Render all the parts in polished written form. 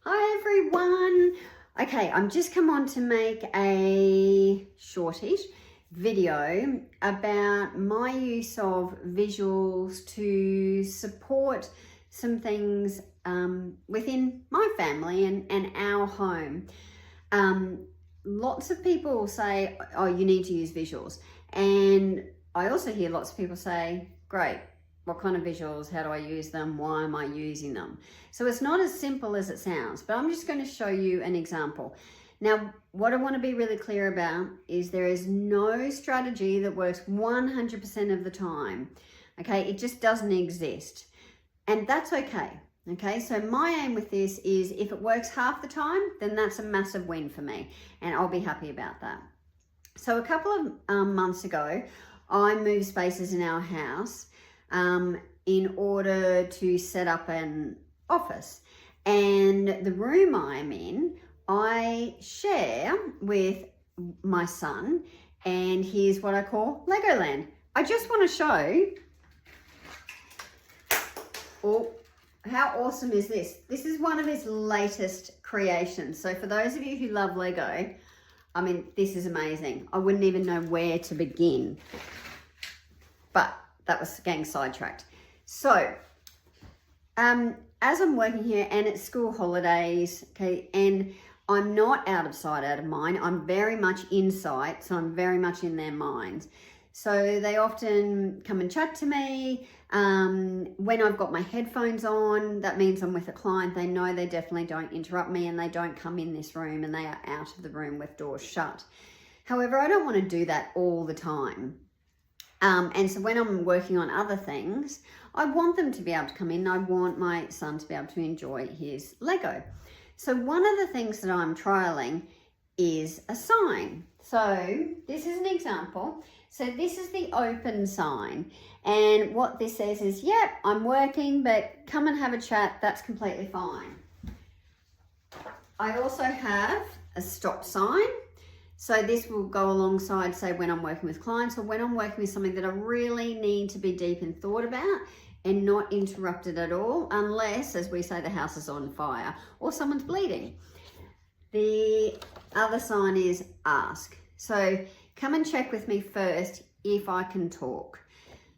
Hi everyone. Okay, I'm just come on to make a shortish video about my use of visuals to support some things within my family and our home. Lots of people say, oh, you need to use visuals. And I also hear lots of people say, great, what kind of visuals? How do I use them? Why am I using them? So it's not as simple as it sounds, but I'm just going to show you an example. Now, what I want to be really clear about is there is no strategy that works 100% of the time. Okay, it just doesn't exist. And that's okay. Okay, so my aim with this is if it works half the time, then that's a massive win for me, and I'll be happy about that. So a couple of months ago, I moved spaces in our house in order to set up an office. And the room I'm in, I share with my son, and here's what I call Legoland. I just want to show, oh, how awesome is this? This is one of his latest creations. So for those of you who love Lego, I mean, this is amazing. I wouldn't even know where to begin. But that was getting sidetracked. So, as I'm working here and it's school holidays, okay, and I'm not out of sight, out of mind, I'm very much in sight, so I'm very much in their minds. So they often come and chat to me. When I've got my headphones on, that means I'm with a client. They know they definitely don't interrupt me and they don't come in this room and they are out of the room with doors shut. However, I don't want to do that all the time. And so when I'm working on other things, I want them to be able to come in. I want my son to be able to enjoy his Lego. So one of the things that I'm trialing is a sign. So this is an example. So this is the open sign. And what this says is, yep, I'm working, but come and have a chat. That's completely fine. I also have a stop sign. So this will go alongside, say, when I'm working with clients or when I'm working with something that I really need to be deep in thought about and not interrupted at all, unless, as we say, the house is on fire or someone's bleeding. The other sign is ask. So come and check with me first if I can talk.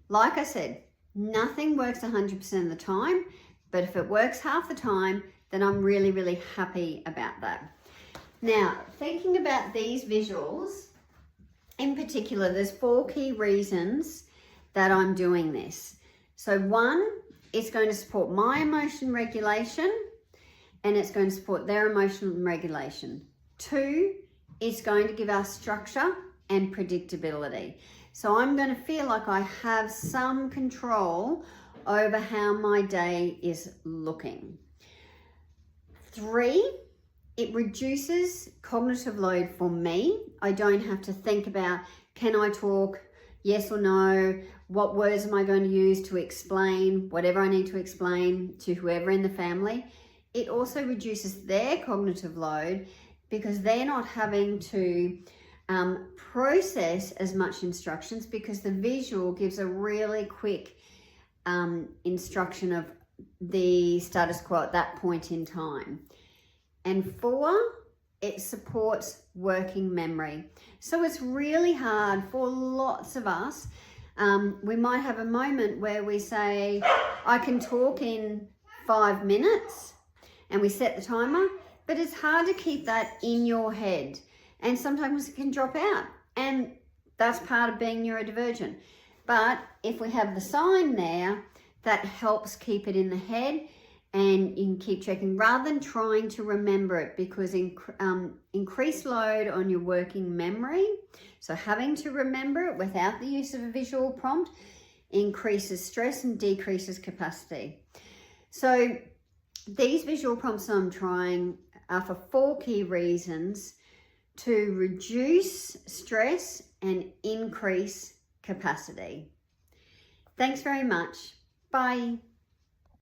Like I said, nothing works 100% of the time, but if it works half the time, then I'm really, really happy about that. Now, thinking about these visuals, in particular, there's 4 key reasons that I'm doing this. So 1, it's going to support my emotion regulation and it's going to support their emotional regulation. 2, it's going to give us structure and predictability. So I'm going to feel like I have some control over how my day is looking. 3, it reduces cognitive load for me. I don't have to think about, can I talk, yes or no? What words am I going to use to explain whatever I need to explain to whoever in the family? It also reduces their cognitive load because they're not having to process as much instructions because the visual gives a really quick instruction of the status quo at that point in time. And 4, it supports working memory. So it's really hard for lots of us. We might have a moment where we say, I can talk in 5 minutes, and we set the timer, but it's hard to keep that in your head. And sometimes it can drop out, and that's part of being neurodivergent. But if we have the sign there, that helps keep it in the head, and you can keep checking rather than trying to remember it because increased load on your working memory. So having to remember it without the use of a visual prompt increases stress and decreases capacity. So these visual prompts I'm trying are for 4 key reasons to reduce stress and increase capacity. Thanks very much. Bye.